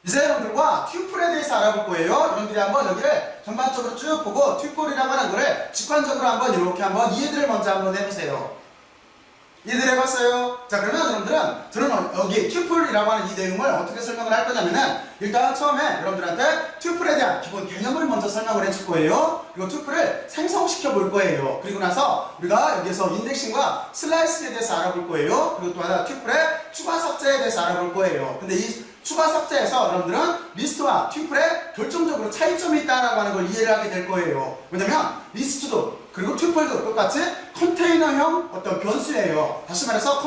이제 여러분들과 튜플에 대해서 알아볼 거예요. 여러분들이 한번 여기를 전반적으로 쭉 보고 튜플이라고 하는 거를 직관적으로 한번 이렇게 한번 이해들을 먼저 한번 해보세요. 이해들 해봤어요? 자, 그러면 여러분들은 저는 여기 튜플이라고 하는 이 내용을 어떻게 설명을 할 거냐면은 일단 처음에 여러분들한테 튜플에 대한 기본 개념을 먼저 설명을 해줄 거예요. 그리고 튜플을 생성시켜 볼 거예요. 그리고 나서 우리가 여기서 인덱싱과 슬라이스에 대해서 알아볼 거예요. 그리고 또 하나 튜플의 추가 삭제에 대해서 알아볼 거예요. 근데 이 추가 삭제에서 여러분들은 리스트와 튜플에 결정적으로 차이점이 있다라고 하는 걸 이해를 하게 될 거예요. 왜냐면 리스트도 그리고 튜플도 똑같이 컨테이너형 어떤 변수예요. 다시 말해서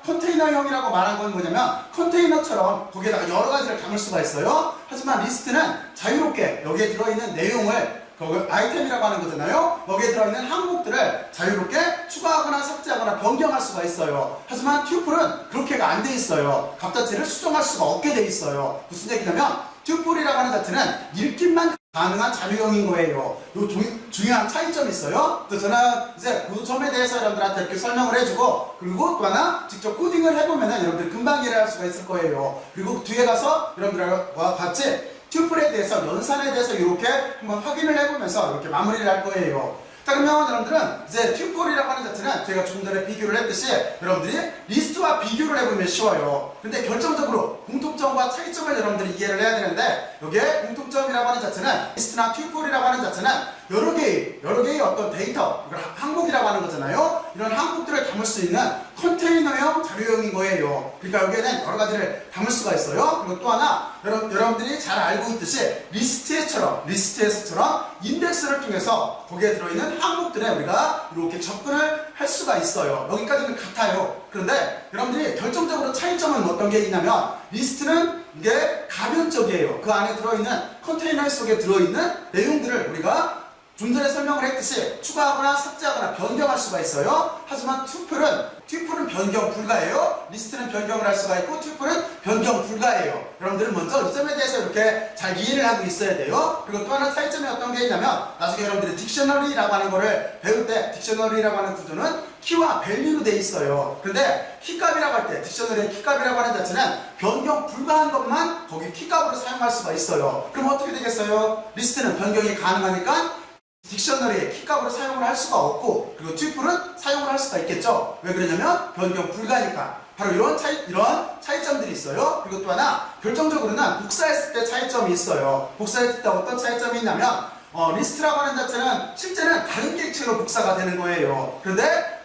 컨테이너형이라고 말한 건 뭐냐면 컨테이너처럼 거기에다가 여러 가지를 담을 수가 있어요. 하지만 리스트는 자유롭게 여기에 들어있는 내용을 아이템이라고 하는 거잖아요. 여기에 들어있는 항목들을 자유롭게 추가하거나 삭제하거나 변경할 수가 있어요. 하지만 튜플은 그렇게가 안 돼 있어요. 값 자체를 수정할 수가 없게 돼 있어요. 무슨 얘기냐면 튜플이라고 하는 자체는 읽기만 가능한 자료형인 거예요. 요 중요한 차이점이 있어요. 또 저는 이제 그 점에 대해서 여러분들한테 이렇게 설명을 해주고, 그리고 또 하나 직접 코딩을 해보면은 여러분들 금방 이해할 수가 있을 거예요. 그리고 뒤에 가서 여러분들과 같이 튜플에 대해서, 연산에 대해서 이렇게 한번 확인을 해보면서 이렇게 마무리를 할 거예요. 자, 그러면 여러분들은 이제 튜플이라고 하는 자체는 저희가 좀 전에 비교를 했듯이 여러분들이 리스트와 비교를 해보면 쉬워요. 근데 결정적으로 공통점과 차이점을 여러분들이 이해를 해야 되는데, 여기에 공통점이라고 하는 자체는 리스트나 튜플이라고 하는 자체는 여러 개의 어떤 데이터, 이걸 항목이라고 하는 거잖아요. 이런 항목들을 담을 수 있는 컨테이너형 자료형인 거예요. 그러니까 여기에는 여러 가지를 담을 수가 있어요. 그리고 또 하나 여러분들이 잘 알고 있듯이 리스트에서처럼 인덱스를 통해서 거기에 들어있는 항목들에 우리가 이렇게 접근을 할 수가 있어요. 여기까지는 같아요. 그런데 여러분들이 결정적으로 차이점은 어떤 게 있냐면, 리스트는 이게 가변적이에요. 그 안에 들어있는 컨테이너 속에 들어있는 내용들을 우리가 좀 전에 설명을 했듯이 추가하거나 삭제하거나 변경할 수가 있어요. 하지만 튜플은 변경 불가예요. 리스트는 변경을 할 수가 있고 튜플은 변경 불가예요. 여러분들은 먼저 이 점에 대해서 이렇게 잘 이해를 하고 있어야 돼요. 그리고 또 하나 차이점이 어떤 게 있냐면, 나중에 여러분들이 딕셔너리라고 하는 거를 배울 때 딕셔너리라고 하는 구조는 키와 밸류로 돼 있어요. 그런데 키값이라고 할 때, 딕셔너리의 키값이라고 하는 자체는 변경 불가한 것만 거기 키값으로 사용할 수가 있어요. 그럼 어떻게 되겠어요? 리스트는 변경이 가능하니까 딕셔너리의 키값으로 사용을 할 수가 없고, 그리고 튜플은 사용을 할 수가 있겠죠. 왜 그러냐면 변경 불가니까. 바로 이런 차이점들이 있어요. 그리고 또 하나 결정적으로는 복사했을 때 차이점이 있어요. 복사했을 때 어떤 차이점이 있냐면, 리스트라고 하는 자체는 실제는 다른 객체로 복사가 되는 거예요. 그런데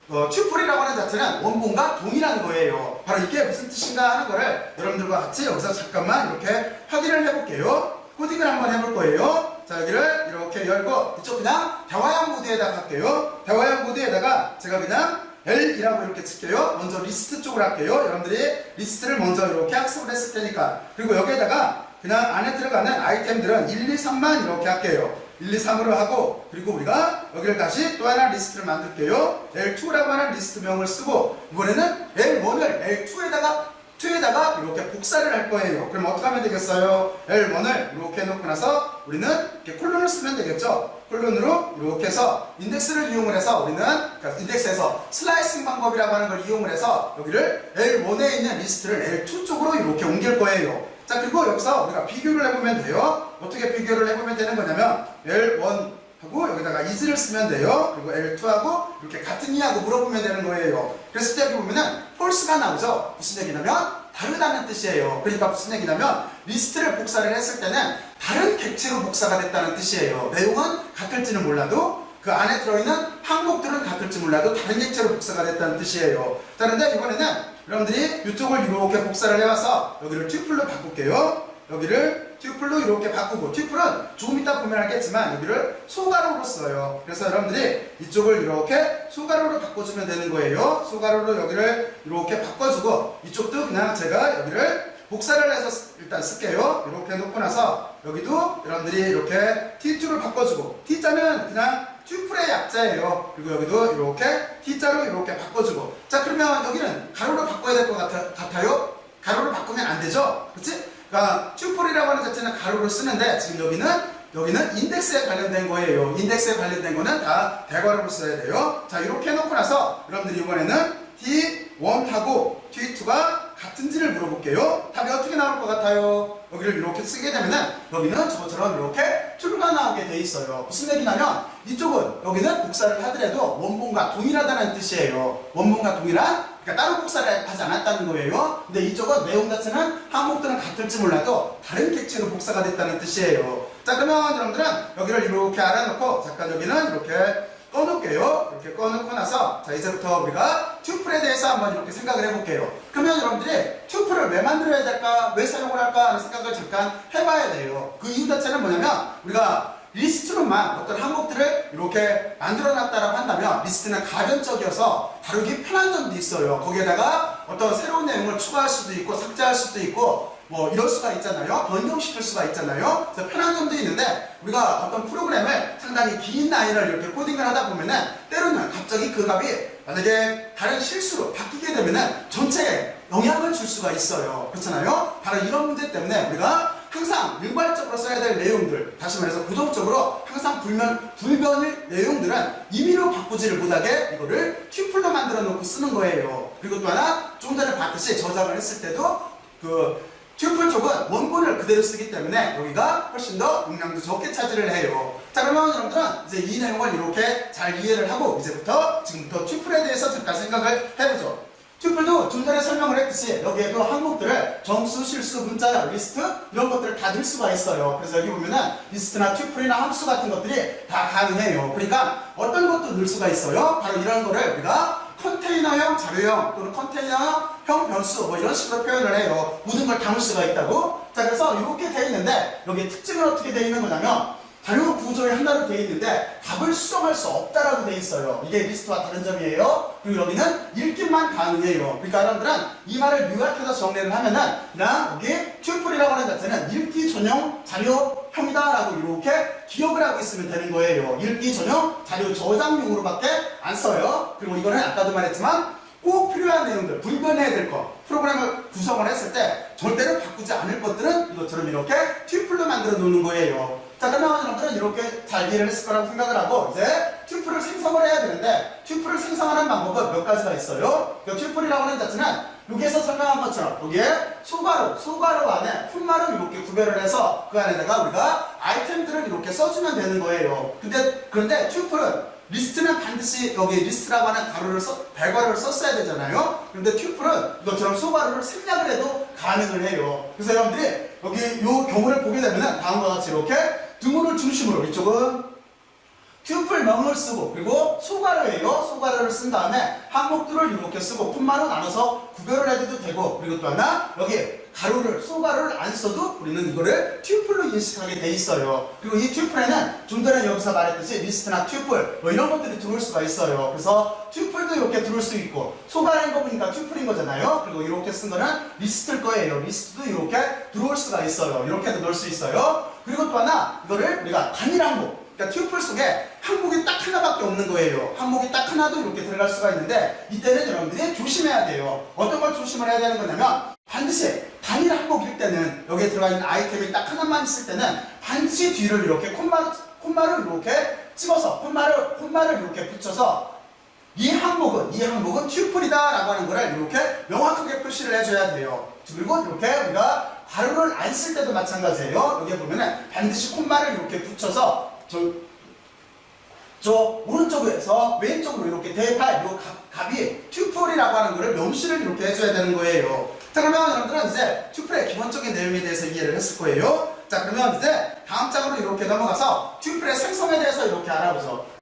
튜플이라고 하는 자체는 원본과 동일한 거예요. 바로 이게 무슨 뜻인가 하는 거를 여러분들과 같이 여기서 잠깐만 이렇게 확인을 해볼게요. 코딩을 한번 해볼 거예요. 자, 여기를 이렇게 열고 이쪽 그냥 대화형 모드에다가 할게요. 대화형 모드에다가 제가 그냥 L이라고 이렇게 칠게요. 먼저 리스트 쪽으로 할게요. 여러분들이 리스트를 먼저 이렇게 학습을 했을 테니까. 그리고 여기에다가 그냥 안에 들어가는 아이템들은 1, 2, 3만 이렇게 할게요. 1, 2, 3으로 하고, 그리고 우리가 여기를 다시 또 하나 리스트를 만들게요. L2라고 하는 리스트명을 쓰고, 이번에는 L1을 L2에다가 이렇게 복사를 할 거예요. 그럼 어떻게 하면 되겠어요? L1을 이렇게 해놓고 나서 우리는 이렇게 콜론을 쓰면 되겠죠? 콜론으로 이렇게 해서 인덱스를 이용을 해서 우리는, 그러니까 인덱스에서 슬라이싱 방법이라고 하는 걸 이용을 해서 여기를 L1에 있는 리스트를 L2 쪽으로 이렇게 옮길 거예요. 자, 그리고 여기서 우리가 비교를 해보면 돼요. 어떻게 비교를 해보면 되는 거냐면, L1하고 여기다가 is를 쓰면 돼요. 그리고 L2하고 이렇게 같으냐고 물어보면 되는 거예요. 그랬을 때 여기 보면은 false가 나오죠. 무슨 얘기냐면 다르다는 뜻이에요. 그러니까 무슨 얘기냐면, 리스트를 복사를 했을 때는 다른 객체로 복사가 됐다는 뜻이에요. 내용은 같을지는 몰라도, 그 안에 들어있는 항목들은 같을지 몰라도 다른 객체로 복사가 됐다는 뜻이에요. 자, 그런데 이번에는 여러분들이 이쪽을 이렇게 복사를 해와서 여기를 튜플로 바꿀게요. 여기를 튜플로 이렇게 바꾸고, 튜플은 조금 이따 보면 알겠지만 여기를 소가로로 써요. 그래서 여러분들이 이쪽을 이렇게 소가로로 바꿔주면 되는 거예요. 소가로로 여기를 이렇게 바꿔주고, 이쪽도 그냥 제가 여기를 복사를 해서 일단 쓸게요. 이렇게 놓고 나서 여기도 여러분들이 이렇게 T2를 바꿔주고, T자는 그냥 튜플의 약자예요. 그리고 여기도 이렇게 T자로 이렇게 바꿔주고. 자, 그러면 여기는 가로로 바꿔야 될 것 같아요? 가로로 바꾸면 안 되죠? 그치? 그러니까 튜플이라고 하는 자체는 가로로 쓰는데, 지금 여기는 인덱스에 관련된 거예요. 인덱스에 관련된 거는 다 대괄호로 써야 돼요. 자, 이렇게 해놓고 나서 여러분들이 이번에는 T1하고 T2가 같은지를 물어볼게요. 답이 어떻게 나올 것 같아요? 여기를 이렇게 쓰게 되면은 여기는 저것처럼 이렇게 true가 나오게 돼 있어요. 무슨 얘기냐면 이쪽은 여기는 복사를 하더라도 원본과 동일하다는 뜻이에요. 원본과 동일한, 그러니까 따로 복사를 하지 않았다는 거예요. 근데 이쪽은 내용 자체는 항목들은 같을지 몰라도 다른 객체로 복사가 됐다는 뜻이에요. 자, 그러면 여러분들은 여기를 이렇게 알아놓고 잠깐 여기는 이렇게 꺼놓을게요. 이렇게 꺼놓고 나서 자, 이제부터 우리가 튜플에 대해서 한번 이렇게 생각을 해볼게요. 그러면 여러분들이 튜플을 왜 만들어야 될까? 왜 사용을 할까? 하는 생각을 잠깐 해봐야 돼요. 그 이유 자체는 뭐냐면 우리가 리스트로만 어떤 항목들을 이렇게 만들어놨다라고 한다면 리스트는 가변적이어서 다루기 편한 점도 있어요. 거기에다가 어떤 새로운 내용을 추가할 수도 있고 삭제할 수도 있고 뭐 이럴 수가 있잖아요. 변경시킬 수가 있잖아요. 그래서 편한 점도 있는데 우리가 어떤 프로그램을 상당히 긴 라인을 이렇게 코딩을 하다 보면은 때로는 갑자기 그 값이 만약에 다른 실수로 바뀌게 되면은 전체에 영향을 줄 수가 있어요. 그렇잖아요. 바로 이런 문제 때문에 우리가 항상 일괄적으로 써야 될 내용들, 다시 말해서 고정적으로 항상 불변일 내용들은 임의로 바꾸지를 못하게 이거를 튜플로 만들어 놓고 쓰는 거예요. 그리고 또 하나 좀 전에 봤듯이 저장을 했을 때도 그 튜플 쪽은 원본을 그대로 쓰기 때문에 여기가 훨씬 더 용량도 적게 차지를 해요. 자, 그러면 여러분들은 이제 이 내용을 이렇게 잘 이해를 하고 지금부터 튜플에 대해서 잠깐 생각을 해보죠. 튜플도 좀 전에 설명을 했듯이 여기에도 항목들을 정수, 실수, 문자, 리스트 이런 것들을 다 넣을 수가 있어요. 그래서 여기 보면은 리스트나 튜플이나 함수 같은 것들이 다 가능해요. 그러니까 어떤 것도 넣을 수가 있어요. 바로 이런 거를 우리가 컨테이너형 자료형 또는 컨테이너형 변수 뭐 이런 식으로 표현을 해요. 모든 걸 담을 수가 있다고. 자, 그래서 이렇게 돼 있는데 여기에 특징은 어떻게 돼 있는 거냐면 자료 구조의 하나로 되어 있는데 값을 수정할 수 없다라고 되어 있어요. 이게 리스트와 다른 점이에요. 그리고 여기는 읽기만 가능해요. 그러니까 여러분들은 이 말을 요약해서 정리를 하면은 그냥 여기 튜플이라고 하는 자체는 읽기 전용 자료형이다라고 이렇게 기억을 하고 있으면 되는 거예요. 읽기 전용 자료 저장용으로밖에 안 써요. 그리고 이거는 아까도 말했지만 꼭 필요한 내용들, 불변해야 될 것, 프로그램을 구성을 했을 때 절대로 바꾸지 않을 것들은 이것처럼 이렇게 튜플로 만들어 놓는 거예요. 자, 그러면 여러분들은 이렇게 잘 이해를 했을 거라고 생각을 하고 이제 튜플을 생성을 해야 되는데 튜플을 생성하는 방법은 몇 가지가 있어요. 그 튜플이라고 하는 자체는 여기에서 설명한 것처럼 여기에 소괄호 안에 콤마를 이렇게 구별을 해서 그 안에다가 우리가 아이템들을 이렇게 써주면 되는 거예요. 그런데 튜플은 리스트는 반드시 여기 리스트라고 하는 별괄호를 썼어야 되잖아요. 그런데 튜플은 이것처럼 소괄호를 생략을 해도 가능을 해요. 그래서 여러분들이 여기 이 경우를 보게 되면 다음과 같이 이렇게 등호를 중심으로 이쪽은 튜플명을 쓰고 그리고 소괄호예요. 소괄호를 쓴 다음에 항목들을 이렇게 쓰고 콤마로 나눠서 구별을 해도 되고 그리고 또 하나 여기 소괄호를 안 써도 우리는 이거를 튜플로 인식하게 돼 있어요. 그리고 이 튜플에는 좀 전에 여기서 말했듯이 리스트나 튜플 뭐 이런 것들이 들어올 수가 있어요. 그래서 튜플도 이렇게 들어올 수 있고 소괄호인 거 보니까 튜플인 거잖아요. 그리고 이렇게 쓴 거는 리스트일 거예요. 리스트도 이렇게 들어올 수가 있어요. 이렇게도 넣을 수 있어요. 그리고 또 하나 이거를 우리가 단일 항목, 그러니까 튜플 속에 항목이 딱 하나밖에 없는 거예요. 항목이 딱 하나도 이렇게 들어갈 수가 있는데 이때는 여러분들이 조심해야 돼요. 어떤 걸 조심을 해야 되는 거냐면 반드시 단일 항목일 때는 여기에 들어가 있는 아이템이 딱 하나만 있을 때는 반드시 뒤를 이렇게 콤마를 이렇게 찍어서 콤마를 이렇게 붙여서 이 항목은 튜플이다 라고 하는 거를 이렇게 명확하게 표시를 해줘야 돼요. 그리고 이렇게 우리가 괄호를 안 쓸 때도 마찬가지예요. 여기 보면은 반드시 콤마를 이렇게 붙여서 저 오른쪽에서 왼쪽으로 이렇게 대입할 이 값이 튜플이라고 하는 거를 명시를 이렇게 해줘야 되는 거예요. 자, 그러면 여러분들은 이제 튜플의 기본적인 내용에 대해서 이해를 했을 거예요. 자, 그러면 이제 다음 장으로 이렇게 넘어가서 튜플의 생성에 대해서 이렇게 알아보죠.